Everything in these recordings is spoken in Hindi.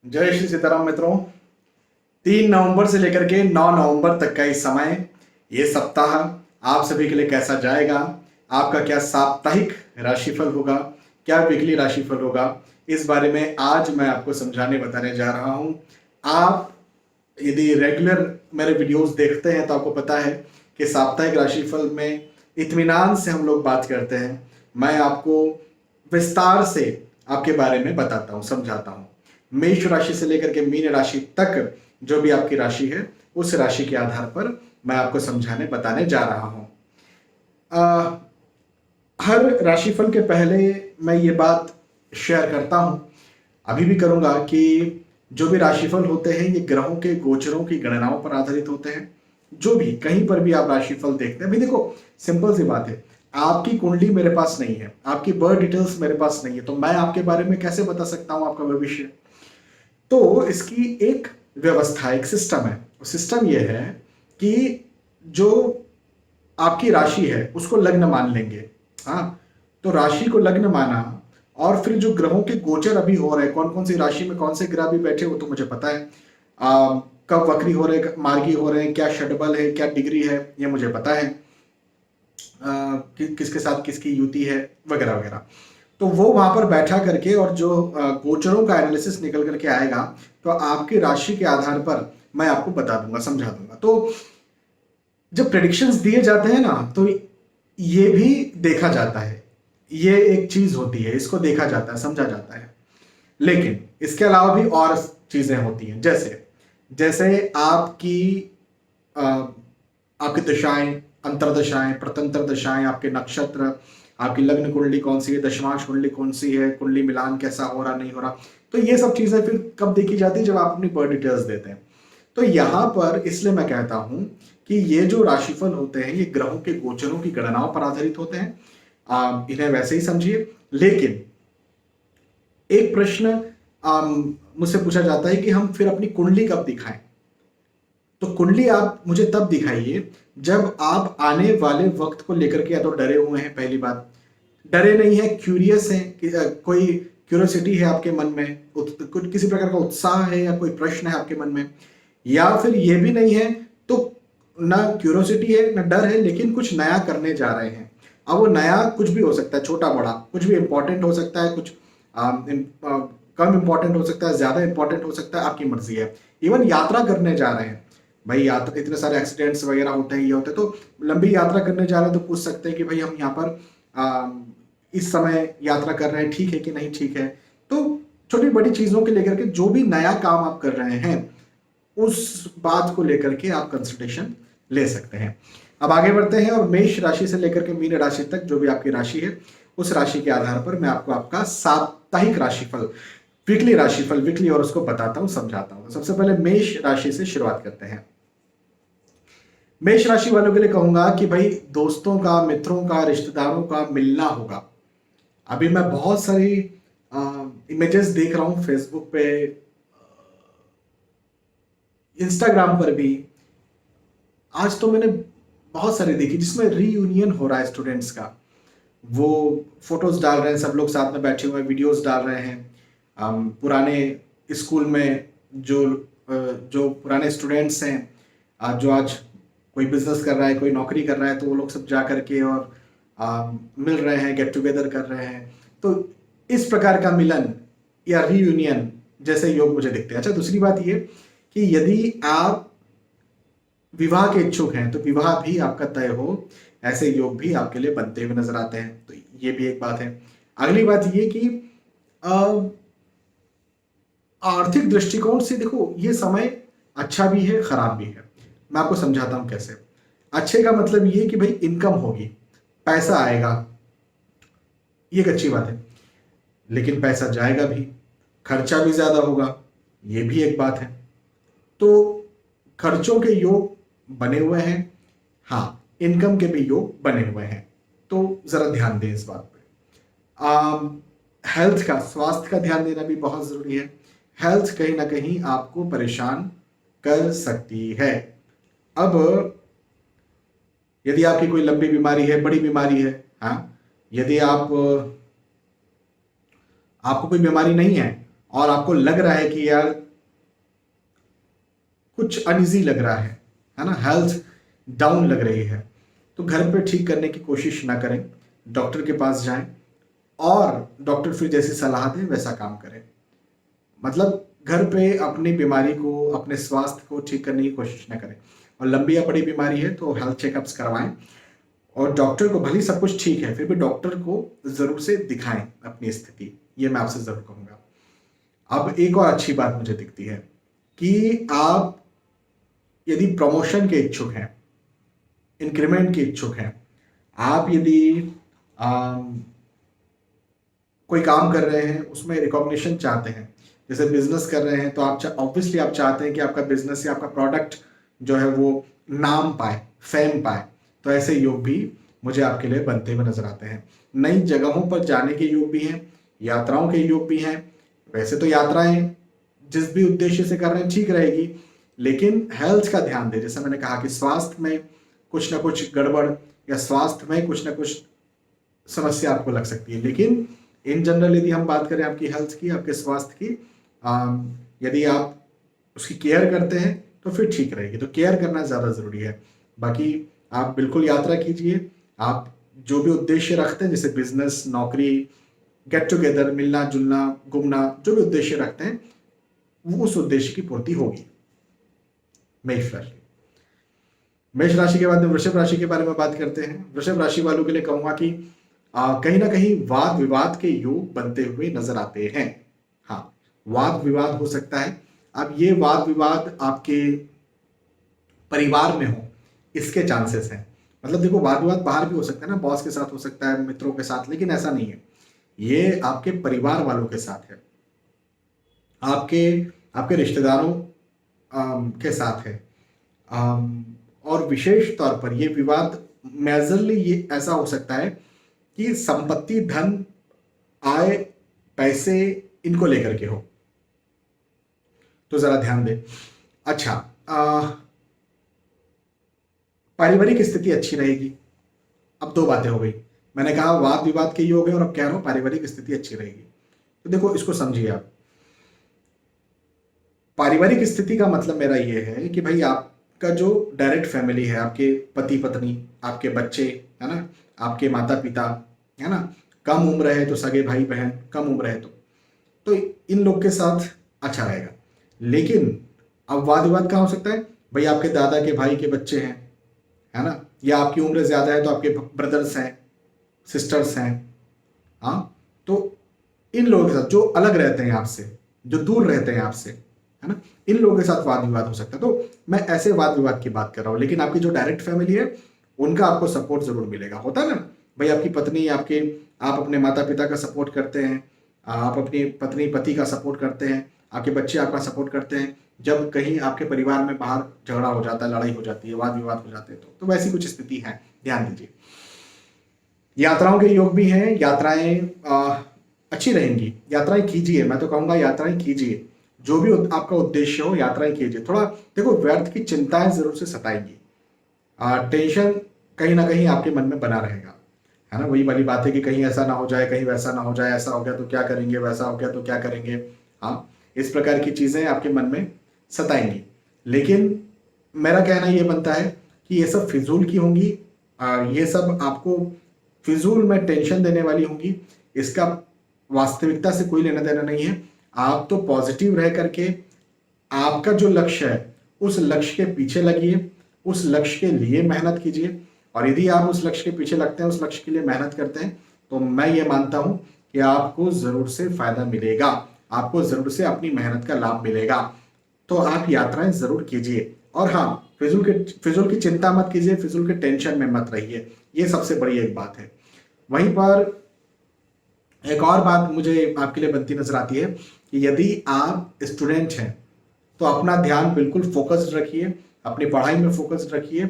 जय श्री सीताराम मित्रों। 3 नवंबर से लेकर के 9 नवंबर तक का इस समय, ये सप्ताह आप सभी के लिए कैसा जाएगा? आपका क्या साप्ताहिक राशिफल होगा, क्या वीकली राशिफल होगा, इस बारे में आज मैं आपको समझाने बताने जा रहा हूं। आप यदि रेगुलर मेरे वीडियोस देखते हैं तो आपको पता है कि साप्ताहिक राशिफल में इत्मीनान से हम लोग बात करते हैं। मैं आपको विस्तार से आपके बारे में बताता हूँ, समझाता हूँ। मेष राशि से लेकर के मीन राशि तक जो भी आपकी राशि है, उस राशि के आधार पर मैं आपको समझाने बताने जा रहा हूँ। हर राशिफल के पहले मैं ये बात शेयर करता हूँ, अभी भी करूँगा, कि जो भी राशिफल होते हैं ये ग्रहों के गोचरों की गणनाओं पर आधारित होते हैं। जो भी कहीं पर भी आप राशिफल देखते हैं, भाई देखो, सिंपल सी बात है, आपकी कुंडली मेरे पास नहीं है, आपकी बर्थ डिटेल्स मेरे पास नहीं है, तो मैं आपके बारे में कैसे बता सकता हूं आपका भविष्य? तो इसकी एक व्यवस्था, एक सिस्टम है। सिस्टम यह है कि जो आपकी राशि है उसको लग्न मान लेंगे। हाँ, तो राशि को लग्न माना, और फिर जो ग्रहों के गोचर अभी हो रहे हैं, कौन कौन सी राशि में कौन से ग्रह अभी बैठे, वो तो मुझे पता है। कब वक्री हो रहे हैं, मार्गी हो रहे हैं, क्या षटबल है, क्या डिग्री है, ये मुझे पता है। किसके साथ किसकी युति है, वगैरह वगैरह। तो वो वहां पर बैठा करके, और जो गोचरों का एनालिसिस निकल करके आएगा, तो आपकी राशि के आधार पर मैं आपको बता दूंगा, समझा दूंगा। तो जब प्रेडिक्शंस दिए जाते हैं ना, तो ये भी देखा जाता है, ये एक चीज होती है, इसको देखा जाता है, समझा जाता है। लेकिन इसके अलावा भी और चीजें होती हैं, जैसे जैसे अ, आपकी दशाएं, अंतरदशाएं, प्रतंत्र दशाएं, आपके नक्षत्र, आपकी लग्न कुंडली कौन सी है, दशमांश कुंडली कौन सी है, कुंडली मिलान कैसा हो रहा नहीं हो रहा, तो ये सब चीजें फिर कब देखी जाती है? जब आप अपनी बर्थ डिटेल्स देते हैं। तो यहां पर इसलिए मैं कहता हूं कि ये जो राशिफल होते हैं ये ग्रहों के गोचरों की गणनाओं पर आधारित होते हैं। इन्हें वैसे ही समझिए। लेकिन एक प्रश्न मुझसे पूछा जाता है कि हम फिर अपनी कुंडली कब दिखाएं? तो कुंडली आप मुझे तब दिखाइए जब आप आने वाले वक्त को लेकर के या तो डरे हुए हैं, पहली बात, डरे नहीं है, क्यूरियस हैं कि कोई क्यूरियोसिटी है आपके मन में, कुछ किसी प्रकार का उत्साह है या कोई प्रश्न है आपके मन में, या फिर ये भी नहीं है, तो ना क्यूरियोसिटी है ना डर है, लेकिन कुछ नया करने जा रहे हैं। अब वो नया कुछ भी हो सकता है, छोटा बड़ा कुछ भी, इंपॉर्टेंट हो सकता है, कुछ कम इंपॉर्टेंट हो सकता है, ज्यादा इंपॉर्टेंट हो सकता है, आपकी मर्जी है। इवन यात्रा करने जा रहे हैं, भाई यात्रा, इतने सारे एक्सीडेंट्स वगैरह होते हैं, ये होते हैं, तो लंबी यात्रा करने जा रहे हैं तो पूछ सकते हैं कि भाई हम यहाँ पर इस समय यात्रा कर रहे हैं, ठीक है कि नहीं ठीक है। तो छोटी बड़ी चीजों के लेकर के जो भी नया काम आप कर रहे हैं, उस बात को लेकर के आप कंसल्टेशन ले सकते हैं। अब आगे बढ़ते हैं, और मेष राशि से लेकर के मीन राशि तक जो भी आपकी राशि है, उस राशि के आधार पर मैं आपको आपका साप्ताहिक राशिफल, वीकली और उसको बताता हूं, समझाता हूं। सबसे पहले मेष राशि से शुरुआत करते हैं। मेष राशि वालों के लिए कहूंगा कि भाई दोस्तों का, मित्रों का, रिश्तेदारों का मिलना होगा। अभी मैं बहुत सारी इमेजेस देख रहा हूं फेसबुक पे, इंस्टाग्राम पर भी। आज तो मैंने बहुत सारी देखी जिसमें रीयूनियन हो रहा है स्टूडेंट्स का। वो फोटोज डाल रहे हैं, सब लोग साथ में बैठे हुए वीडियोस डाल रहे हैं। पुराने स्कूल में जो पुराने स्टूडेंट्स हैं, जो आज कोई बिजनेस कर रहा है, कोई नौकरी कर रहा है, तो वो लोग सब जा करके और मिल रहे हैं, गेट टुगेदर कर रहे हैं। तो इस प्रकार का मिलन या रीयूनियन जैसे योग मुझे दिखते हैं। अच्छा, दूसरी बात ये कि यदि आप विवाह के इच्छुक हैं तो विवाह भी आपका तय हो, ऐसे योग भी आपके लिए बनते हुए नजर आते हैं, तो ये भी एक बात है। अगली बात ये कि आर्थिक दृष्टिकोण से देखो, ये समय अच्छा भी है, खराब भी है। मैं आपको समझाता हूं कैसे। अच्छे का मतलब ये कि भाई इनकम होगी, पैसा आएगा, ये एक अच्छी बात है। लेकिन पैसा जाएगा भी, खर्चा भी ज्यादा होगा, ये भी एक बात है। तो खर्चों के योग बने हुए हैं, हाँ, इनकम के भी योग बने हुए हैं, तो जरा ध्यान दें इस बात पे। हेल्थ का, स्वास्थ्य का ध्यान देना भी बहुत जरूरी है। हेल्थ कहीं ना कहीं आपको परेशान कर सकती है। अब यदि आपकी कोई लंबी बीमारी है, बड़ी बीमारी है, हाँ, यदि आपको कोई बीमारी नहीं है और आपको लग रहा है कि यार कुछ अनइजी लग रहा है ना, हेल्थ डाउन लग रही है, तो घर पे ठीक करने की कोशिश ना करें, डॉक्टर के पास जाएं और डॉक्टर फिर जैसी सलाह दे वैसा काम करें। मतलब घर पे अपनी बीमारी को, अपने स्वास्थ्य को ठीक करने की कोशिश ना करें। और लंबी या बड़ी बीमारी है तो हेल्थ चेकअप्स करवाएं, और डॉक्टर को, भले सब कुछ ठीक है फिर भी डॉक्टर को जरूर से दिखाएं अपनी स्थिति, ये मैं आपसे जरूर कहूंगा। अब एक और अच्छी बात मुझे दिखती है कि आप यदि प्रमोशन के इच्छुक हैं, इंक्रीमेंट के इच्छुक हैं, आप यदि कोई काम कर रहे हैं उसमें रिकॉग्निशन चाहते हैं, जैसे बिजनेस कर रहे हैं तो आप ऑब्वियसली आप चाहते हैं कि आपका बिजनेस या आपका प्रोडक्ट जो है वो नाम पाए, फेम पाए, तो ऐसे योग भी मुझे आपके लिए बनते हुए नजर आते हैं। नई जगहों पर जाने के योग भी हैं, यात्राओं के योग भी हैं। वैसे तो यात्राएं जिस भी उद्देश्य से कर रहे हैं ठीक रहेगी, लेकिन हेल्थ का ध्यान दें। जैसे मैंने कहा कि स्वास्थ्य में कुछ ना कुछ गड़बड़ या स्वास्थ्य में कुछ ना कुछ समस्या आपको लग सकती है, लेकिन इन जनरल यदि हम बात करें आपकी हेल्थ की, आपके स्वास्थ्य की, यदि आप उसकी केयर करते हैं तो फिर ठीक रहेगी। तो केयर करना ज़्यादा ज़रूरी है। बाकी आप बिल्कुल यात्रा कीजिए, आप जो भी उद्देश्य रखते हैं, जैसे बिजनेस, नौकरी, गेट टुगेदर, मिलना जुलना, घूमना, जो भी उद्देश्य रखते हैं वो उस उद्देश्य की पूर्ति होगी। मेष राशि। मेष राशि के बाद में वृषभ राशि के बारे में बात करते हैं। वृषभ राशि वालों के लिए कहूंगा कि कहीं ना कहीं वाद विवाद के योग बनते हुए नजर आते हैं। हाँ, वाद विवाद हो सकता है। अब ये वाद विवाद आपके परिवार में हो, इसके चांसेस हैं। मतलब देखो, वाद विवाद बाहर भी हो सकता है ना, बॉस के साथ हो सकता है, मित्रों के साथ, लेकिन ऐसा नहीं है, ये आपके परिवार वालों के साथ है, आपके आपके रिश्तेदारों के साथ है। और विशेष तौर पर ये विवाद मेजरली ये ऐसा हो सकता है कि संपत्ति, धन, आय, पैसे, इनको लेकर के हो, तो जरा ध्यान दें। अच्छा, पारिवारिक स्थिति अच्छी रहेगी। अब दो बातें हो गई, मैंने कहा वाद विवाद के योग है और अब कह रहा हूं पारिवारिक स्थिति अच्छी रहेगी। तो देखो, इसको समझिए आप। पारिवारिक स्थिति का मतलब मेरा ये है कि भाई आपका जो डायरेक्ट फैमिली है, आपके पति पत्नी, आपके बच्चे, है ना, आपके माता पिता, है ना, कम उम्र है तो सगे भाई बहन, कम उम्र है तो इन लोग के साथ अच्छा रहेगा। लेकिन अब वाद विवाद कहाँ हो सकता है? भाई आपके दादा के भाई के बच्चे हैं, है ना, या आपकी उम्र ज्यादा है तो आपके ब्रदर्स हैं, सिस्टर्स हैं, हाँ, तो इन लोगों के साथ जो अलग रहते हैं आपसे, जो दूर रहते हैं आपसे, है ना, इन लोगों के साथ वाद विवाद हो सकता है। तो मैं ऐसे वाद विवाद की बात कर रहा हूं। लेकिन आपकी जो डायरेक्ट फैमिली है उनका आपको सपोर्ट जरूर मिलेगा। होता है ना भाई, आपकी पत्नी, आप अपने माता पिता का सपोर्ट करते हैं, आप अपनी पत्नी पति का सपोर्ट करते हैं, आपके बच्चे आपका सपोर्ट करते हैं। जब कहीं आपके परिवार में बाहर झगड़ा हो जाता है, लड़ाई हो जाती है, वाद विवाद हो जाते हैं, तो वैसी कुछ स्थिति है, ध्यान दीजिए। यात्राओं के योग भी हैं, यात्राएं अच्छी रहेंगी, यात्राएं कीजिए। मैं तो कहूंगा यात्राएं कीजिए, जो भी आपका उद्देश्य हो यात्राएं कीजिए। थोड़ा देखो, व्यर्थ की चिंताएं जरूर से सताएंगी, टेंशन कहीं ना कहीं आपके मन में बना रहेगा, है ना। वही वाली बात है कि कहीं ऐसा ना हो जाए, कहीं वैसा ना हो जाए, ऐसा हो गया तो क्या करेंगे, वैसा हो गया तो क्या करेंगे, हाँ, इस प्रकार की चीजें आपके मन में सताएंगी। लेकिन मेरा कहना ये बनता है कि ये सब फिजूल की होंगी, ये सब आपको फिजूल में टेंशन देने वाली होंगी, इसका वास्तविकता से कोई लेना देना नहीं है। आप तो पॉजिटिव रह करके आपका जो लक्ष्य है उस लक्ष्य के पीछे लगिए, उस लक्ष्य के लिए मेहनत कीजिए। और यदि आप उस लक्ष्य के पीछे लगते हैं, उस लक्ष्य के लिए मेहनत करते हैं, तो मैं ये मानता हूं कि आपको जरूर से फायदा मिलेगा, आपको जरूर से अपनी मेहनत का लाभ मिलेगा। तो आप यात्राएं जरूर कीजिए। और हाँ, फिजूल की चिंता मत कीजिए, फिजूल के टेंशन में मत रहिए, ये सबसे बड़ी एक बात है। वहीं पर एक और बात मुझे आपके लिए बनती नजर आती है कि यदि आप स्टूडेंट हैं तो अपना ध्यान बिल्कुल फोकस्ड रखिए, अपनी पढ़ाई में फोकस्ड रखिए।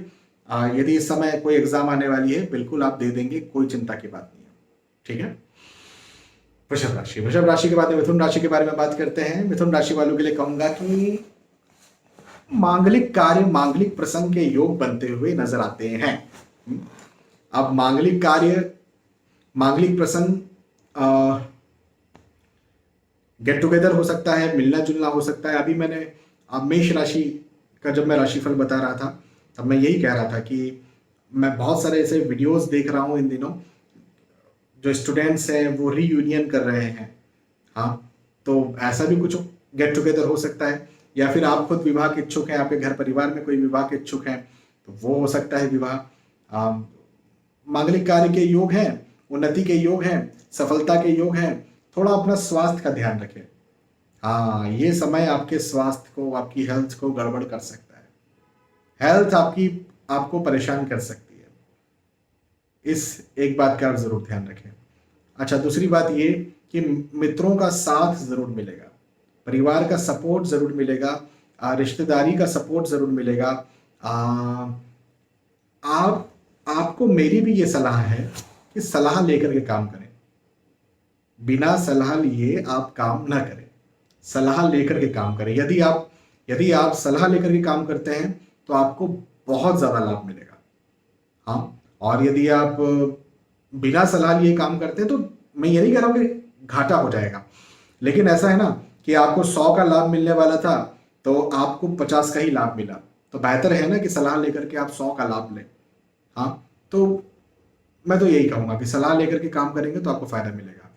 यदि इस समय कोई एग्जाम आने वाली है, बिल्कुल आप दे देंगे, कोई चिंता की बात नहीं है, ठीक है। वृषभ राशि। वृषभ राशि के बाद मिथुन राशि के बारे में बात करते हैं। मिथुन राशि वालों के लिए कहूंगा कि मांगलिक कार्य, मांगलिक प्रसंग के योग बनते हुए नजर आते हैं। अब मांगलिक कार्य, मांगलिक प्रसंग गेट टुगेदर हो सकता है, मिलना जुलना हो सकता है। अभी मैंने मेष राशि का जब मैं राशिफल बता रहा था तब मैं यही कह रहा था कि मैं बहुत सारे ऐसे वीडियोस देख रहा हूँ इन दिनों, जो स्टूडेंट्स हैं वो रीयूनियन कर रहे हैं। हाँ, तो ऐसा भी कुछ गेट टुगेदर हो सकता है, या फिर आप खुद विवाह के इच्छुक हैं, आपके घर परिवार में कोई विवाह के इच्छुक हैं तो वो हो सकता है विवाह। मांगलिक कार्य के योग हैं, उन्नति के योग हैं, सफलता के योग हैं। थोड़ा अपना स्वास्थ्य का ध्यान रखें। हाँ, ये समय आपके स्वास्थ्य को, आपकी हेल्थ को गड़बड़ कर सकता है। हेल्थ आपको परेशान कर सकती है, इस एक बात का आप जरूर ध्यान रखें। अच्छा, दूसरी बात ये कि मित्रों का साथ जरूर मिलेगा, परिवार का सपोर्ट जरूर मिलेगा, रिश्तेदारी का सपोर्ट जरूर मिलेगा। आप आपको मेरी भी ये सलाह है कि सलाह लेकर के काम करें। बिना सलाह लिए आप काम ना करें, सलाह लेकर के काम करें। यदि आप सलाह लेकर के काम करते हैं तो आपको बहुत ज्यादा लाभ मिलेगा। हाँ, और यदि आप बिना सलाह लिए काम करते हैं तो मैं ये नहीं कह रहा हूं कि घाटा हो जाएगा, लेकिन ऐसा है ना कि आपको 100 का लाभ मिलने वाला था तो आपको 50 का ही लाभ मिला। तो बेहतर है ना कि सलाह लेकर के आप 100 का लाभ लें। हाँ, तो मैं तो यही कहूंगा कि सलाह लेकर के काम करेंगे तो आपको फायदा मिलेगा।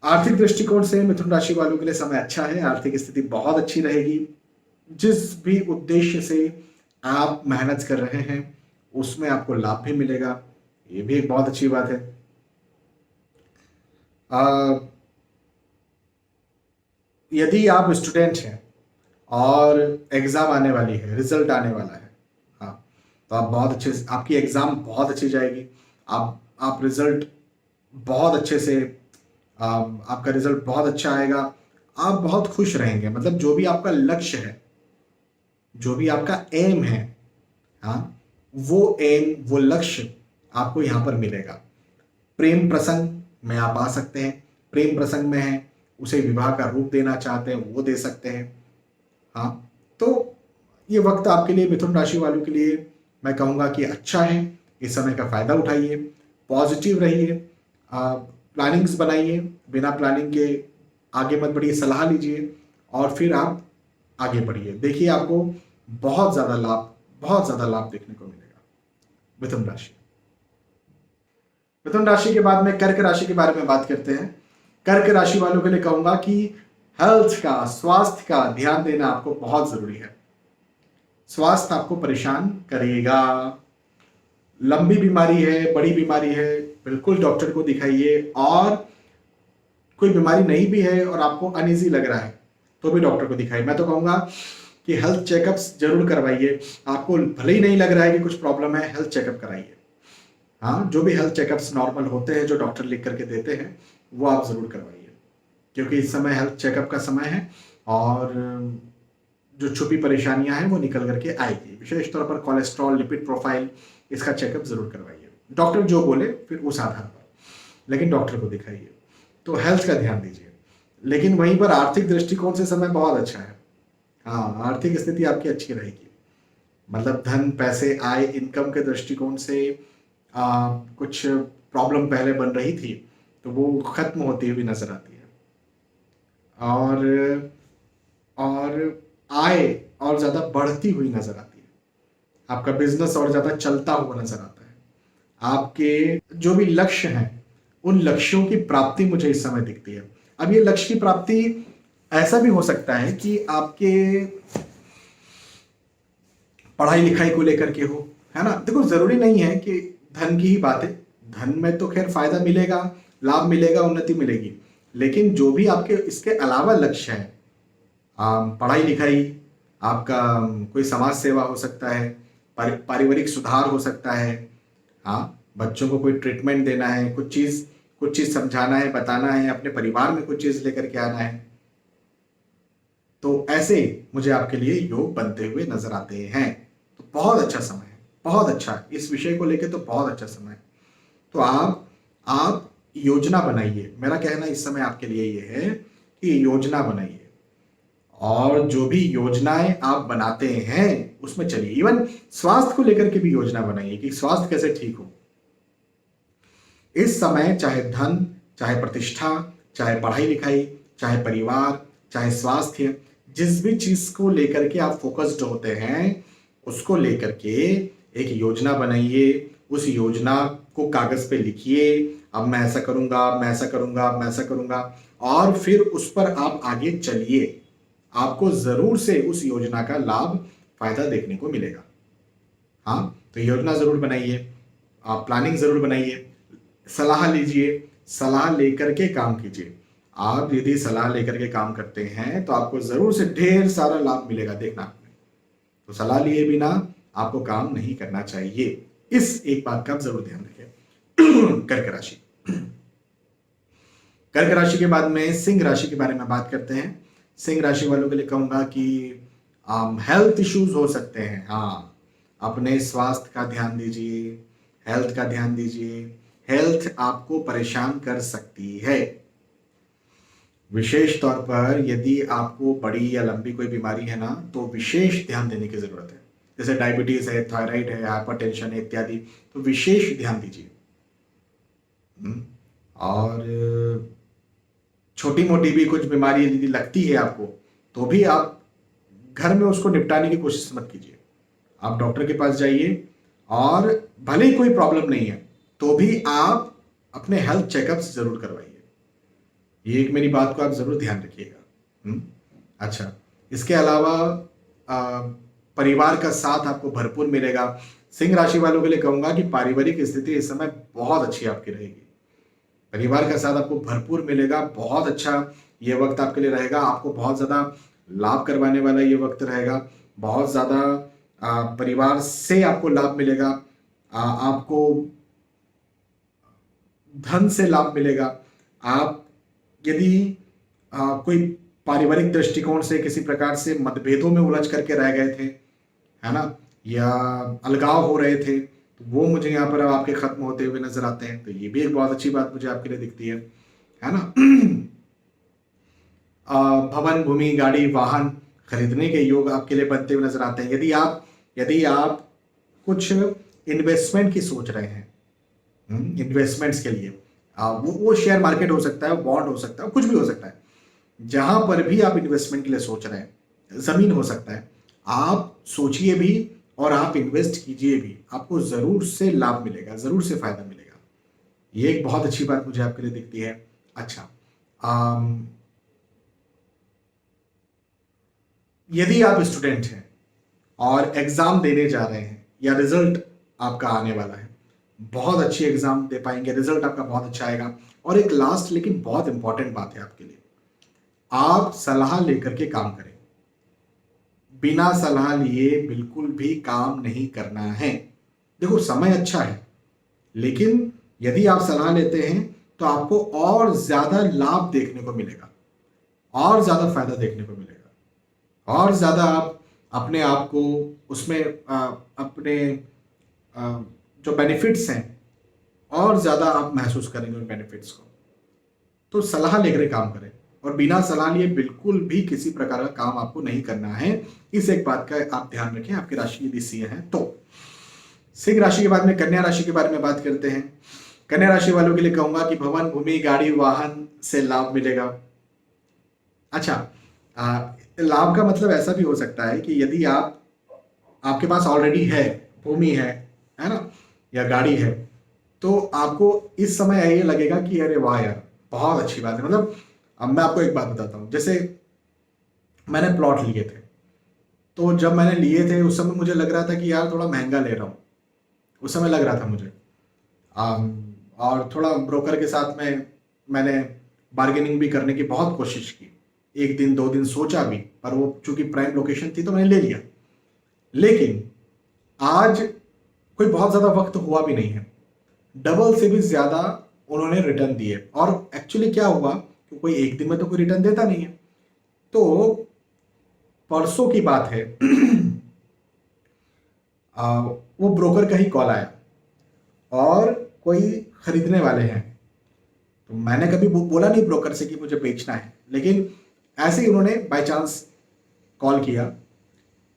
आर्थिक दृष्टिकोण से मिथुन राशि वालों के लिए समय अच्छा है, आर्थिक स्थिति बहुत अच्छी रहेगी। जिस भी उद्देश्य से आप मेहनत कर रहे हैं उसमें आपको लाभ भी मिलेगा, ये भी एक बहुत अच्छी बात है। यदि आप स्टूडेंट हैं और एग्जाम आने वाली है, रिजल्ट आने वाला है, हाँ, तो आप बहुत अच्छे से, आपकी एग्जाम बहुत अच्छी जाएगी। आप रिजल्ट बहुत अच्छे से, आपका रिजल्ट बहुत अच्छा आएगा। आप बहुत खुश रहेंगे, मतलब जो भी आपका लक्ष्य है, जो भी आपका एम है, हाँ, वो एम, वो लक्ष्य आपको यहाँ पर मिलेगा। प्रेम प्रसंग में आप आ सकते हैं, प्रेम प्रसंग में है, उसे विवाह का रूप देना चाहते हैं वो दे सकते हैं। हाँ, तो ये वक्त आपके लिए, मिथुन राशि वालों के लिए मैं कहूँगा कि अच्छा है। इस समय का फायदा उठाइए, पॉजिटिव रहिए, प्लानिंग्स बनाइए, बिना प्लानिंग के आगे मत बढ़िए, सलाह लीजिए और फिर आप आगे बढ़िए। देखिए आपको बहुत ज़्यादा लाभ देखने को मिलेगा। मिथुन राशि के बाद में कर्क राशि के बारे में बात करते हैं। कर्क राशि वालों के लिए कहूंगा कि हेल्थ का, स्वास्थ्य का ध्यान देना आपको बहुत जरूरी है। स्वास्थ्य आपको परेशान करेगा, लंबी बीमारी है, बड़ी बीमारी है, बिल्कुल डॉक्टर को दिखाइए। और कोई बीमारी नहीं भी है और आपको अनईजी लग रहा है तो भी डॉक्टर को दिखाइए। मैं तो कहूंगा कि हेल्थ चेकअप्स जरूर करवाइए। आपको भले ही नहीं लग रहा है कि कुछ प्रॉब्लम है, हेल्थ चेकअप कराइए। हाँ, जो भी हेल्थ चेकअप्स नॉर्मल होते हैं, जो डॉक्टर लिख करके देते हैं, वो आप जरूर करवाइए, क्योंकि इस समय हेल्थ चेकअप का समय है और जो छुपी परेशानियां हैं वो निकल करके आएगी। विशेष तौर पर कोलेस्ट्रॉल, लिपिड प्रोफाइल, इसका चेकअप जरूर करवाइए। डॉक्टर जो बोले फिर उस आधार पर, लेकिन डॉक्टर को दिखाइए। तो हेल्थ का ध्यान दीजिए। लेकिन वहीं पर आर्थिक दृष्टिकोण से समय बहुत अच्छा है। हाँ, आर्थिक स्थिति आपकी अच्छी रहेगी, मतलब धन, पैसे, आय, इनकम के दृष्टिकोण से कुछ प्रॉब्लम पहले बन रही थी तो वो खत्म होती हुई नजर आती है। और आय और ज्यादा बढ़ती हुई नजर आती है। आपका बिजनेस और ज्यादा चलता हुआ नजर आता है। आपके जो भी लक्ष्य हैं उन लक्ष्यों की प्राप्ति मुझे इस समय दिखती है। अब ये लक्ष्य की प्राप्ति ऐसा भी हो सकता है कि आपके पढ़ाई लिखाई को लेकर के हो, है ना। देखो, जरूरी नहीं है कि धन की ही बात है, धन में तो खैर फायदा मिलेगा, लाभ मिलेगा, उन्नति मिलेगी, लेकिन जो भी आपके इसके अलावा लक्ष्य है, पढ़ाई लिखाई, आपका कोई समाज सेवा हो सकता है, पारिवारिक सुधार हो सकता है, हाँ, बच्चों को कोई ट्रीटमेंट देना है, कुछ चीज समझाना है, बताना है, अपने परिवार में कुछ चीज लेकर के आना है, तो ऐसे मुझे आपके लिए योग बनते हुए नजर आते हैं। तो बहुत अच्छा समय है, बहुत अच्छा, इस विषय को लेकर तो बहुत अच्छा समय है। तो आप योजना बनाइए। मेरा कहना इस समय आपके लिए ये है कि योजना बनाइए, और जो भी योजनाएं आप बनाते हैं उसमें चलिए। इवन स्वास्थ्य को लेकर के भी योजना बनाइए कि स्वास्थ्य कैसे ठीक हो। इस समय चाहे धन, चाहे प्रतिष्ठा, चाहे पढ़ाई लिखाई, चाहे परिवार, चाहे स्वास्थ्य, जिस भी चीज को लेकर के आप फोकस्ड होते हैं, उसको लेकर के एक योजना बनाइए, उस योजना को कागज पे लिखिए, अब मैं ऐसा करूंगा, मैं ऐसा करूंगा, मैं ऐसा करूंगा, और फिर उस पर आप आगे चलिए। आपको जरूर से उस योजना का लाभ, फायदा देखने को मिलेगा। हाँ, तो योजना जरूर बनाइए, आप प्लानिंग जरूर बनाइए, सलाह लीजिए, सलाह लेकर के काम कीजिए। आप यदि सलाह लेकर के काम करते हैं तो आपको जरूर से ढेर सारा लाभ मिलेगा, देखना आपने। तो सलाह लिए बिना आपको काम नहीं करना चाहिए, इस एक बात का आप जरूर ध्यान रखें। कर्क राशि। कर्क राशि के बाद में सिंह राशि के बारे में बात करते हैं। सिंह राशि वालों के लिए कहूंगा कि हेल्थ इश्यूज हो सकते हैं। हाँ, अपने स्वास्थ्य का ध्यान दीजिए, हेल्थ का ध्यान दीजिए। हेल्थ आपको परेशान कर सकती है, विशेष तौर पर यदि आपको बड़ी या लंबी कोई बीमारी है ना, तो विशेष ध्यान देने की जरूरत है। जैसे डायबिटीज है, थायराइड है, हाइपरटेंशन है इत्यादि, तो विशेष ध्यान दीजिए। और छोटी मोटी भी कुछ बीमारी यदि लगती है आपको, तो भी आप घर में उसको निपटाने की कोशिश मत कीजिए। आप डॉक्टर के पास जाइए, और भले ही कोई प्रॉब्लम नहीं है तो भी आप अपने हेल्थ चेकअप्स जरूर करवाइए। ये एक मेरी बात को आप जरूर ध्यान रखिएगा। अच्छा, इसके अलावा परिवार का साथ आपको भरपूर मिलेगा। सिंह राशि वालों के लिए कहूंगा कि पारिवारिक स्थिति इस समय बहुत अच्छी आपकी रहेगी। परिवार का साथ आपको भरपूर मिलेगा, बहुत अच्छा ये वक्त आपके लिए रहेगा। आपको बहुत ज्यादा लाभ करवाने वाला ये वक्त रहेगा। बहुत ज्यादा परिवार से आपको लाभ मिलेगा, आपको धन से लाभ मिलेगा। आप यदि कोई पारिवारिक दृष्टिकोण से किसी प्रकार से मतभेदों में उलझ करके रह गए थे, है ना, या अलगाव हो रहे थे, तो वो मुझे यहाँ पर अब आपके खत्म होते हुए नजर आते हैं। तो ये भी एक बहुत अच्छी बात मुझे आपके लिए दिखती है ना। भवन, भूमि, गाड़ी, वाहन खरीदने के योग आपके लिए बनते हुए नजर आते हैं। यदि आप कुछ इन्वेस्टमेंट की सोच रहे हैं, इन्वेस्टमेंट्स के लिए, वो शेयर मार्केट हो सकता है, बॉन्ड हो सकता है, कुछ भी हो सकता है। जहां पर भी आप इन्वेस्टमेंट के लिए सोच रहे हैं, जमीन हो सकता है, आप सोचिए भी और आप इन्वेस्ट कीजिए भी, आपको जरूर से लाभ मिलेगा, जरूर से फायदा मिलेगा। ये एक बहुत अच्छी बात मुझे आपके लिए दिखती है। अच्छा, यदि आप स्टूडेंट हैं और एग्जाम देने जा रहे हैं, या रिजल्ट आपका आने वाला है, बहुत अच्छी एग्जाम दे पाएंगे, रिजल्ट आपका बहुत अच्छा आएगा। और एक लास्ट लेकिन बहुत इंपॉर्टेंट बात है आपके लिए, आप सलाह लेकर के काम करें। बिना सलाह लिए बिल्कुल भी काम नहीं करना है। देखो, समय अच्छा है, लेकिन यदि आप सलाह लेते हैं तो आपको और ज्यादा लाभ देखने को मिलेगा, और ज्यादा फायदा देखने को मिलेगा, और ज्यादा आप अपने आप को उसमें अपने जो बेनिफिट्स हैं, और ज्यादा आप महसूस करेंगे उन बेनिफिट्स को। तो सलाह लेकर काम करें, और बिना सलाह लिए बिल्कुल भी किसी प्रकार का काम आपको नहीं करना है। इस एक बात का आप ध्यान रखें। आपकी राशि यदि सिंह है तो। सिंह राशि के बाद में कन्या राशि के बारे में बात करते हैं। कन्या राशि वालों के लिए कहूंगा कि भवन, भूमि, गाड़ी, वाहन से लाभ मिलेगा। अच्छा, लाभ का मतलब ऐसा भी हो सकता है कि यदि आपके पास ऑलरेडी है, भूमि है ना, या गाड़ी है, तो आपको इस समय ये लगेगा कि अरे वाह यार, बहुत अच्छी बात है। मतलब अब मैं आपको एक बात बताता हूँ। जैसे मैंने प्लॉट लिए थे, तो जब मैंने लिए थे उस समय मुझे लग रहा था कि यार थोड़ा महंगा ले रहा हूँ, उस समय लग रहा था मुझे। और थोड़ा ब्रोकर के साथ में मैंने बार्गेनिंग भी करने की बहुत कोशिश की, एक दिन दो दिन सोचा भी, पर वो चूंकि प्राइम लोकेशन थी तो मैंने ले लिया। लेकिन आज कोई बहुत ज्यादा वक्त हुआ भी नहीं है, डबल से भी ज्यादा उन्होंने रिटर्न दिए। और एक्चुअली क्या हुआ कि कोई एक दिन में तो कोई रिटर्न देता नहीं है। तो परसों की बात है, वो ब्रोकर का ही कॉल आया, और कोई खरीदने वाले हैं। तो मैंने कभी बोला नहीं ब्रोकर से कि मुझे बेचना है, लेकिन ऐसे ही उन्होंने बाय चांस कॉल किया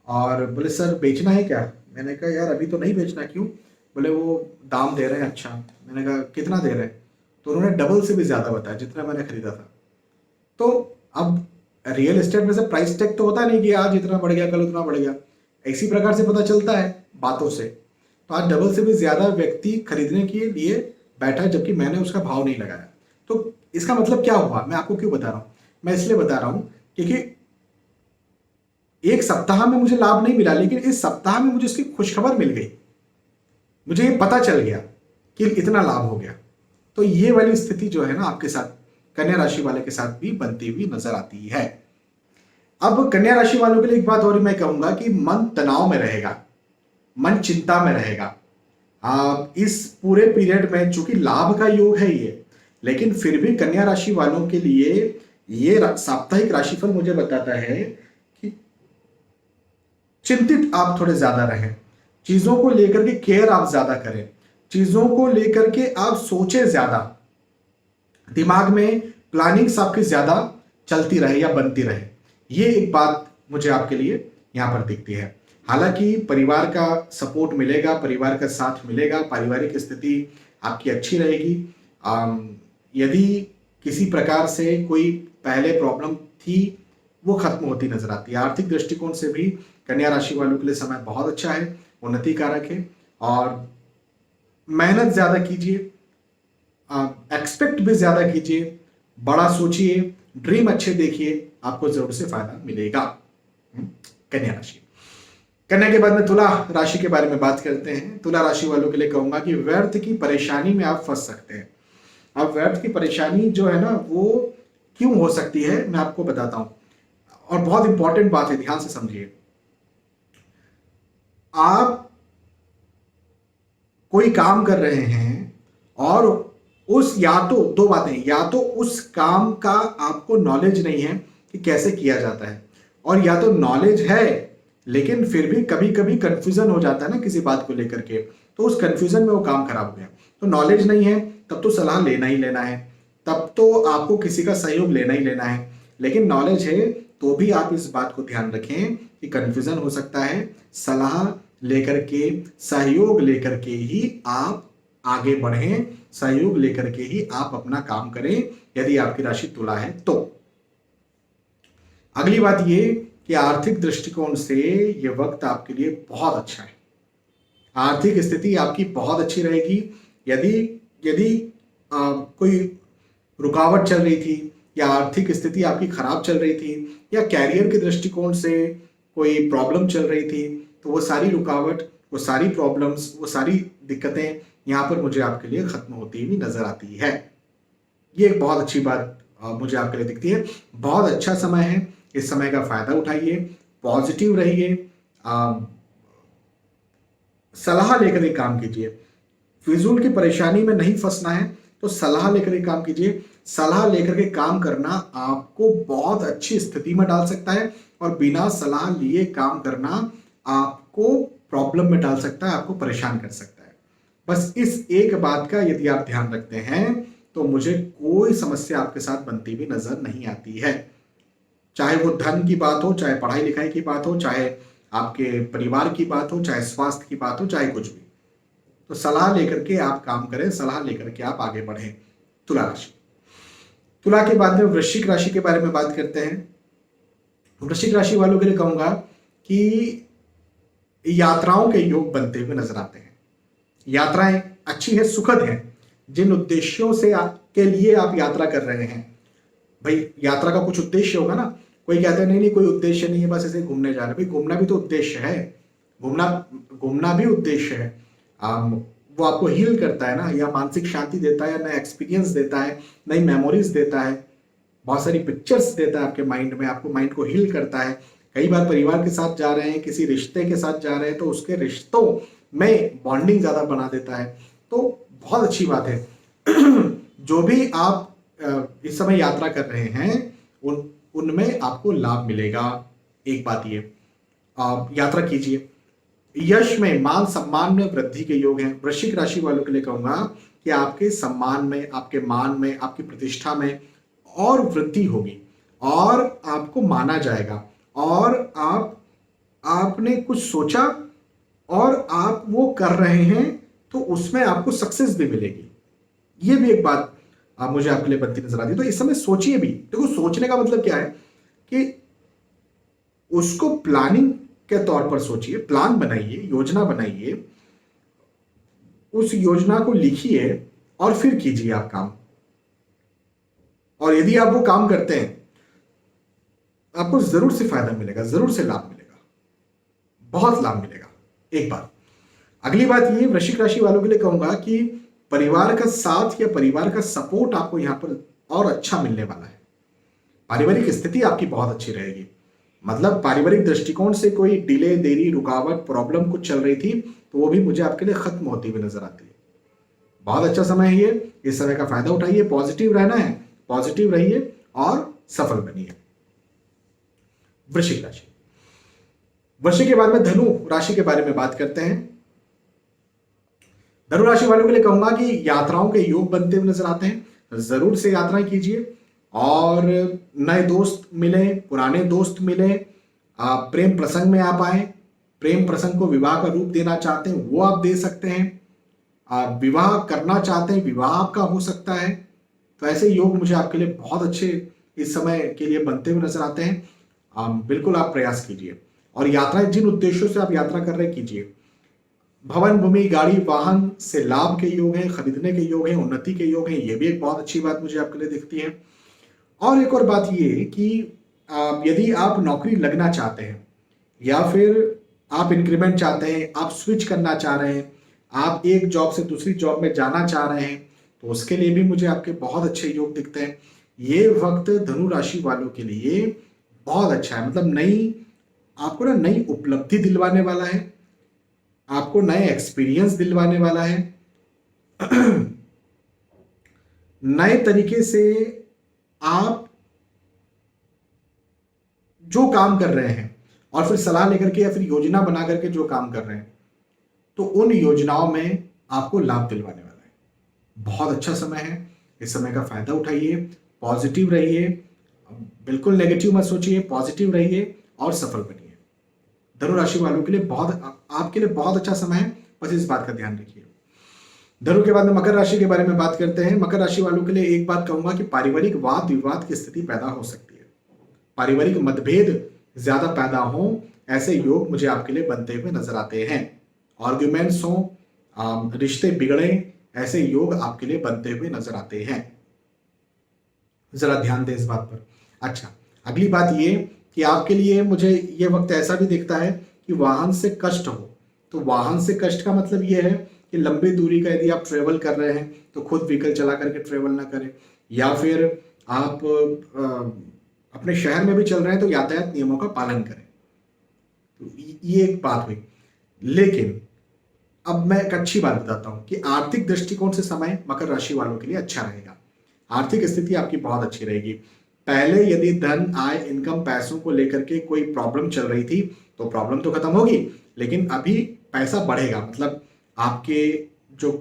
और बोले सर बेचना है क्या। मैंने कहा यार अभी तो नहीं बेचना। क्यों? बोले वो दाम दे रहे हैं अच्छा। मैंने कहा कितना दे रहे हैं? तो उन्होंने डबल से भी ज़्यादा बताया जितना मैंने खरीदा था। तो अब रियल एस्टेट में से प्राइस टैग तो होता नहीं कि आज इतना बढ़ गया कल उतना बढ़ गया, इसी प्रकार से पता चलता है बातों से। तो आज डबल से भी ज्यादा व्यक्ति खरीदने के लिए बैठा है, जबकि मैंने उसका भाव नहीं लगाया। तो इसका मतलब क्या हुआ, मैं आपको क्यों बता रहा हूं, मैं इसलिए बता रहा हूं क्योंकि एक सप्ताह में मुझे लाभ नहीं मिला, लेकिन इस सप्ताह में मुझे इसकी खुशखबर मिल गई, मुझे ये पता चल गया कि इतना लाभ हो गया। तो ये वाली स्थिति जो है ना आपके साथ, कन्या राशि वाले के साथ भी बनती हुई नजर आती है। अब कन्या राशि वालों के लिए एक बात और मैं कहूंगा कि मन तनाव में रहेगा, मन चिंता में रहेगा। इस पूरे पीरियड में चूंकि लाभ का योग है ये, लेकिन फिर भी कन्या राशि वालों के लिए ये साप्ताहिक राशिफल मुझे बताता है कि चिंतित आप थोड़े ज्यादा रहें, चीजों को लेकर के केयर आप ज्यादा करें, चीजों को लेकर के आप सोचें ज्यादा, दिमाग में प्लानिंग्स आपकी ज्यादा चलती रहे या बनती रहे। ये एक बात मुझे आपके लिए यहां पर दिखती है। हालांकि परिवार का सपोर्ट मिलेगा, परिवार का साथ मिलेगा, पारिवारिक स्थिति आपकी अच्छी रहेगी। यदि किसी प्रकार से कोई पहले प्रॉब्लम थी वो खत्म होती नजर आती है। आर्थिक दृष्टिकोण से भी कन्या राशि वालों के लिए समय बहुत अच्छा है, उन्नति कारक है। और मेहनत ज्यादा कीजिए, एक्सपेक्ट भी ज्यादा कीजिए, बड़ा सोचिए, ड्रीम अच्छे देखिए, आपको जरूर से फायदा मिलेगा। कन्या राशि। कन्या के बाद में तुला राशि के बारे में बात करते हैं। तुला राशि वालों के लिए कहूंगा कि व्यर्थ की परेशानी में आप फंस सकते हैं। अब व्यर्थ की परेशानी जो है ना वो क्यों हो सकती है मैं आपको बताता हूं, और बहुत इंपॉर्टेंट बात है, ध्यान से समझिए। आप कोई काम कर रहे हैं और उस, या तो दो बातें, या तो उस काम का आपको नॉलेज नहीं है कि कैसे किया जाता है, और या तो नॉलेज है लेकिन फिर भी कभी कभी कंफ्यूजन हो जाता है ना किसी बात को लेकर के, तो उस कंफ्यूजन में वो काम खराब हो गया। तो नॉलेज नहीं है तब तो सलाह लेना ही लेना है, तब तो आपको किसी का सहयोग लेना ही लेना है। लेकिन नॉलेज है तो भी आप इस बात को ध्यान रखें कि कंफ्यूजन हो सकता है, सलाह लेकर के, सहयोग लेकर के ही आप आगे बढ़ें, सहयोग लेकर के ही आप अपना काम करें, यदि आपकी राशि तुला है तो। अगली बात ये कि आर्थिक दृष्टिकोण से यह वक्त आपके लिए बहुत अच्छा है। आर्थिक स्थिति आपकी बहुत अच्छी रहेगी। यदि यदि कोई रुकावट चल रही थी या आर्थिक स्थिति आपकी खराब चल रही थी या कैरियर के दृष्टिकोण से कोई प्रॉब्लम चल रही थी, तो वो सारी रुकावट, वो सारी प्रॉब्लम्स, वो सारी दिक्कतें यहाँ पर मुझे आपके लिए खत्म होती हुई नजर आती है। ये एक बहुत अच्छी बात मुझे आपके लिए दिखती है। बहुत अच्छा समय है, इस समय का फायदा उठाइए, पॉजिटिव रहिए, सलाह लेकर के काम कीजिए। फिजूल की परेशानी में नहीं फंसना है तो सलाह लेकर के काम कीजिए। सलाह लेकर के काम करना आपको बहुत अच्छी स्थिति में डाल सकता है, और बिना सलाह लिए काम करना आपको प्रॉब्लम में डाल सकता है, आपको परेशान कर सकता है। बस इस एक बात का यदि आप ध्यान रखते हैं तो मुझे कोई समस्या आपके साथ बनती हुई नजर नहीं आती है। चाहे वो धन की बात हो, चाहे पढ़ाई लिखाई की बात हो, चाहे आपके परिवार की बात हो, चाहे स्वास्थ्य की बात हो, चाहे कुछ भी। तो सलाह लेकर के आप काम करें, सलाह लेकर के आप आगे बढ़ें। तुला राशि। तुला के बाद में वृश्चिक राशि के बारे में बात करते हैं। वृश्चिक राशि वालों के लिए कहूंगा कि यात्राओं के योग बनते हुए नजर आते हैं। यात्राएं अच्छी है, सुखद है। जिन उद्देश्यों से के लिए आप यात्रा कर रहे हैं, भाई यात्रा का कुछ उद्देश्य होगा ना। कोई कहता है नहीं नहीं कोई उद्देश्य नहीं है, बस ऐसे घूमने जा रहे हैं। भाई घूमना भी तो उद्देश्य है, घूमना भी उद्देश्य है। वो आपको हील करता है ना, या मानसिक शांति देता है, नया एक्सपीरियंस देता है, नई मेमोरीज देता है, बहुत सारी पिक्चर्स देता है आपके माइंड में, आपको माइंड को हील करता है। कई बार परिवार के साथ जा रहे हैं, किसी रिश्ते के साथ जा रहे हैं, तो उसके रिश्तों में बॉन्डिंग ज्यादा बना देता है। तो बहुत अच्छी बात है। जो भी आप इस समय यात्रा कर रहे हैं उनमें आपको लाभ मिलेगा। एक बात ये, आप यात्रा कीजिए। यश में, मान सम्मान में वृद्धि के योग हैं। वृश्चिक राशि वालों के लिए कहूंगा कि आपके सम्मान में, आपके मान में, आपकी प्रतिष्ठा में और वृद्धि होगी, और आपको माना जाएगा, और आपने कुछ सोचा और आप वो कर रहे हैं तो उसमें आपको सक्सेस भी मिलेगी। ये भी एक बात आप मुझे आपके लिए बनती नजर आती है। तो इस समय सोचिए भी, देखो सोचने का मतलब क्या है कि उसको प्लानिंग के तौर पर सोचिए, प्लान बनाइए, योजना बनाइए, उस योजना को लिखिए और फिर कीजिए आप काम। और यदि आप वो काम करते हैं, आपको जरूर से फायदा मिलेगा, जरूर से लाभ मिलेगा, बहुत लाभ मिलेगा। एक बात। अगली बात ये वृश्चिक राशि वालों के लिए कहूंगा कि परिवार का साथ या परिवार का सपोर्ट आपको यहां पर और अच्छा मिलने वाला है। पारिवारिक स्थिति आपकी बहुत अच्छी रहेगी। मतलब पारिवारिक दृष्टिकोण से कोई डिले, देरी, रुकावट, प्रॉब्लम कुछ चल रही थी तो वो भी मुझे आपके लिए खत्म होती हुई नजर आती है। बहुत अच्छा समय है ये, इस समय का फायदा उठाइए, पॉजिटिव रहना है, पॉजिटिव रहिए और सफल बनिए। वृश्चिक राशि। वृश्चिक के बाद में धनु राशि के बारे में बात करते हैं। धनु राशि वालों के लिए कहूंगा कि यात्राओं के योग बनते हुए नजर आते हैं। जरूर से यात्राएं कीजिए और नए दोस्त मिले, पुराने दोस्त मिले, प्रेम प्रसंग में आप आए, प्रेम प्रसंग को विवाह का रूप देना चाहते हैं वो आप दे सकते हैं, आप विवाह करना चाहते हैं विवाह आपका हो सकता है। तो ऐसे योग मुझे आपके लिए बहुत अच्छे इस समय के लिए बनते हुए नजर आते हैं। बिल्कुल आप प्रयास कीजिए और यात्राएं जिन उद्देश्यों से आप यात्रा कर रहे हैं कीजिए। भवन, भूमि, गाड़ी, वाहन से लाभ के योग हैं, खरीदने के योग हैं, उन्नति के योग हैं, ये भी एक बहुत अच्छी बात मुझे आपके लिए दिखती है। और एक और बात ये कि यदि आप नौकरी लगना चाहते हैं या फिर आप इंक्रीमेंट चाहते हैं, आप स्विच करना चाह रहे हैं, आप एक जॉब से दूसरी जॉब में जाना चाह रहे हैं, तो उसके लिए भी मुझे आपके बहुत अच्छे योग दिखते हैं। ये वक्त धनु राशि वालों के लिए बहुत अच्छा है। मतलब आपको ना नई उपलब्धि दिलवाने वाला है, आपको नए एक्सपीरियंस दिलवाने वाला है, नए तरीके से आप जो काम कर रहे हैं और फिर सलाह लेकर के या फिर योजना बना करके जो काम कर रहे हैं तो उन योजनाओं में आपको लाभ दिलवाने वाला है। बहुत अच्छा समय है, इस समय का फायदा उठाइए, पॉजिटिव रहिए, बिल्कुल नेगेटिव मत सोचिए, पॉजिटिव रहिए और सफल बनिए। धनु राशि वालों के लिए आपके लिए बहुत अच्छा समय है, बस इस बात का ध्यान रखिए। धनु के बाद में मकर राशि के बारे में बात करते हैं। मकर राशि वालों के लिए एक बात कहूंगा कि पारिवारिक वाद विवाद की स्थिति पैदा हो सकती है, पारिवारिक मतभेद ज्यादा पैदा हो, ऐसे योग मुझे आपके लिए बनते हुए नजर आते हैं। आर्ग्यूमेंट्स हो, रिश्ते बिगड़े, ऐसे योग आपके लिए बनते हुए नजर आते हैं। जरा ध्यान दें इस बात पर। अच्छा, अगली बात ये कि आपके लिए मुझे ये वक्त ऐसा भी दिखता है कि वाहन से कष्ट हो। तो वाहन से कष्ट का मतलब ये है कि लंबी दूरी का यदि आप ट्रेवल कर रहे हैं तो खुद व्हीकल चला करके ट्रेवल ना करें, या फिर आप अपने शहर में भी चल रहे हैं तो यातायात नियमों का पालन करें। तो ये एक बात हुई। लेकिन अब मैं एक अच्छी बात बताता हूं कि आर्थिक दृष्टिकोण से समय मकर राशि वालों के लिए अच्छा रहेगा। आर्थिक स्थिति आपकी बहुत अच्छी रहेगी। पहले यदि धन, आय, इनकम, पैसों को लेकर के कोई प्रॉब्लम चल रही थी तो प्रॉब्लम तो खत्म होगी, लेकिन अभी पैसा बढ़ेगा। मतलब आपके जो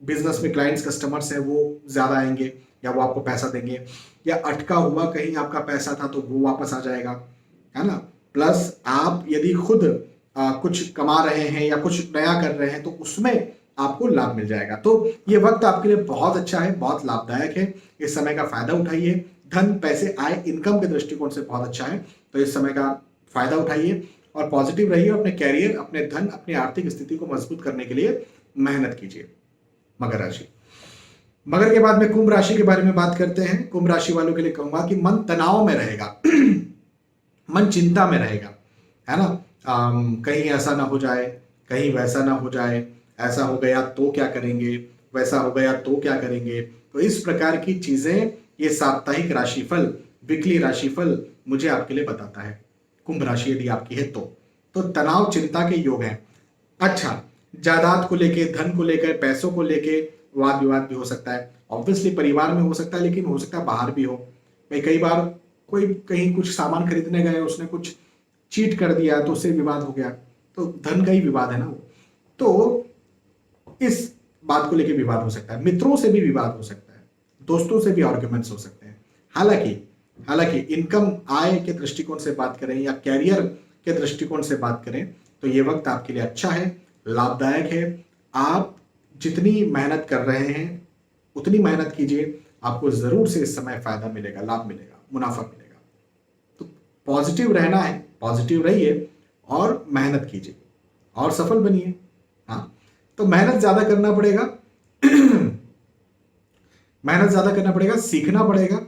बिजनेस में क्लाइंट्स, कस्टमर्स हैं वो ज्यादा आएंगे या वो आपको पैसा देंगे, या अटका हुआ कहीं आपका पैसा था तो वो वापस आ जाएगा, है ना। प्लस आप यदि खुद कुछ कमा रहे हैं या कुछ नया कर रहे हैं तो उसमें आपको लाभ मिल जाएगा। तो ये वक्त आपके लिए बहुत अच्छा है, बहुत लाभदायक है। इस समय का फायदा उठाइए। धन, पैसे, आय, इनकम के दृष्टिकोण से बहुत अच्छा है, तो इस समय का फायदा उठाइए और पॉजिटिव रहिए। अपने कैरियर, अपने धन, अपनी आर्थिक स्थिति को मजबूत करने के लिए मेहनत कीजिए। मकर राशि। मकर के बाद में कुंभ राशि के बारे में बात करते हैं। कुंभ राशि वालों के लिए कहूंगा कि मन तनाव में रहेगा, मन चिंता में रहेगा, है ना। कहीं ऐसा ना हो जाए, कहीं वैसा ना हो जाए, ऐसा हो गया तो क्या करेंगे, वैसा हो गया तो क्या करेंगे। तो इस प्रकार की चीजें ये साप्ताहिक राशिफल, वीकली राशिफल मुझे आपके लिए बताता है। कुंभ राशि यदि आपकी है तो तनाव, चिंता के योग हैं। अच्छा, जायदाद को लेके, धन को लेकर, पैसों को लेके वाद विवाद भी हो सकता है। ऑब्वियसली परिवार में हो सकता है, लेकिन हो सकता है बाहर भी हो। भाई कई बार कोई कहीं कुछ सामान खरीदने गए, उसने कुछ चीट कर दिया तो उससे विवाद हो गया, तो धन का ही विवाद है ना वो। तो इस बात को लेकर विवाद हो सकता है। मित्रों से भी विवाद हो सकता है, दोस्तों से भी आर्ग्यूमेंट्स हो सकते हैं। हालांकि इनकम, आय के दृष्टिकोण से बात करें या कैरियर के दृष्टिकोण से बात करें तो ये वक्त आपके लिए अच्छा है, लाभदायक है। आप जितनी मेहनत कर रहे हैं उतनी मेहनत कीजिए, आपको जरूर से इस समय फायदा मिलेगा, लाभ मिलेगा, मुनाफा मिलेगा। तो पॉजिटिव रहना है, पॉजिटिव रहिए और मेहनत कीजिए और सफल बनिए। हाँ, तो मेहनत ज्यादा करना पड़ेगा मेहनत ज्यादा करना पड़ेगा, सीखना पड़ेगा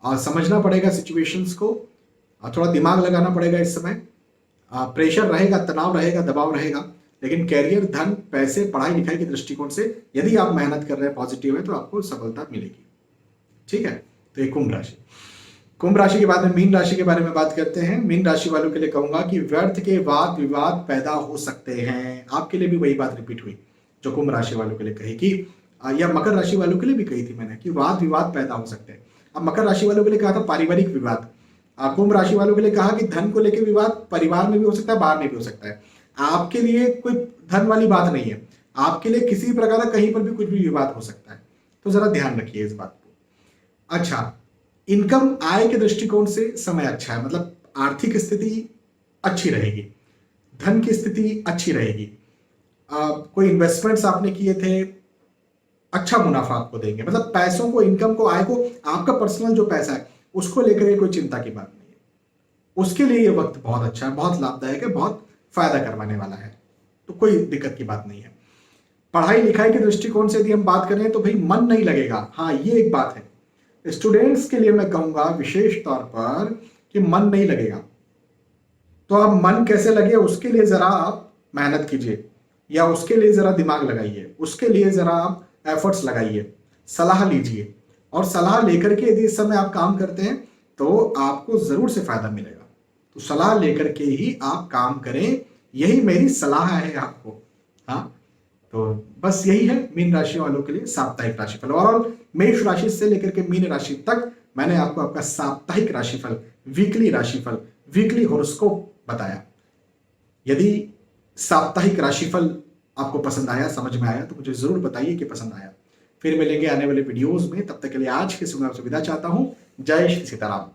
और समझना पड़ेगा सिचुएशंस को, और थोड़ा दिमाग लगाना पड़ेगा इस समय। प्रेशर रहेगा, तनाव रहेगा, दबाव रहेगा, लेकिन कैरियर, धन, पैसे, पढ़ाई लिखाई के दृष्टिकोण से यदि आप मेहनत कर रहे हैं, पॉजिटिव है, तो आपको सफलता मिलेगी। ठीक है, तो ये कुंभ राशि। कुंभ राशि के बाद में मीन राशि के बारे में बात करते हैं। मीन राशि वालों के लिए कहूंगा कि व्यर्थ के वाद विवाद पैदा हो सकते हैं। आपके लिए भी वही बात रिपीट हुई जो कुंभ राशि वालों के लिए कही कि, या मकर राशि वालों के लिए भी कही थी मैंने, कि वाद विवाद पैदा हो सकते हैं। अब मकर राशि वालों के लिए कहा था पारिवारिक विवाद, कुंभ राशि वालों के लिए कहा कि धन को लेकर विवाद परिवार में भी हो सकता है, बाहर में भी हो सकता है। आपके लिए कोई धन वाली बात नहीं है, आपके लिए किसी भी प्रकार का कहीं पर भी कुछ भी विवाद हो सकता है, तो जरा ध्यान रखिए इस बात को। अच्छा, इनकम, आय के दृष्टिकोण से समय अच्छा है, मतलब आर्थिक स्थिति अच्छी रहेगी, धन की स्थिति अच्छी रहेगी। कोई इन्वेस्टमेंट्स आपने किए थे, अच्छा मुनाफा आपको देंगे, मतलब पैसों को, इनकम को, आय को, आपका पर्सनल जो पैसा है उसको लेकर के कोई चिंता की बात नहीं है। उसके लिए ये वक्त बहुत अच्छा है, बहुत लाभदायक है, बहुत फायदा करवाने वाला है, तो कोई दिक्कत की बात नहीं है। पढ़ाई लिखाई के दृष्टिकोण से यदि हम बात करें तो भाई मन नहीं लगेगा। हाँ, ये एक बात है, स्टूडेंट्स के लिए मैं कहूंगा विशेष तौर पर कि मन नहीं लगेगा। तो अब मन कैसे लगे उसके लिए जरा आप मेहनत कीजिए, या उसके लिए जरा दिमाग लगाइए, उसके लिए जरा आप एफर्ट्स लगाइए, सलाह लीजिए, और सलाह लेकर के यदि इस समय आप काम करते हैं तो आपको जरूर से फायदा मिलेगा। तो सलाह लेकर के ही आप काम करें, यही मेरी सलाह है आपको। हाँ, तो बस यही है मीन राशि वालों के लिए साप्ताहिक राशिफल। ओवरऑल मेष राशि से लेकर के मीन राशि तक मैंने आपको आपका साप्ताहिक राशिफल, वीकली राशिफल, वीकली होरोस्कोप बताया। यदि साप्ताहिक राशिफल आपको पसंद आया, समझ में आया, तो मुझे जरूर बताइए कि पसंद आया। फिर मिलेंगे आने वाले वीडियोस में, तब तक के लिए आज के समय आपसे विदा चाहता हूं। जय श्री सीताराम।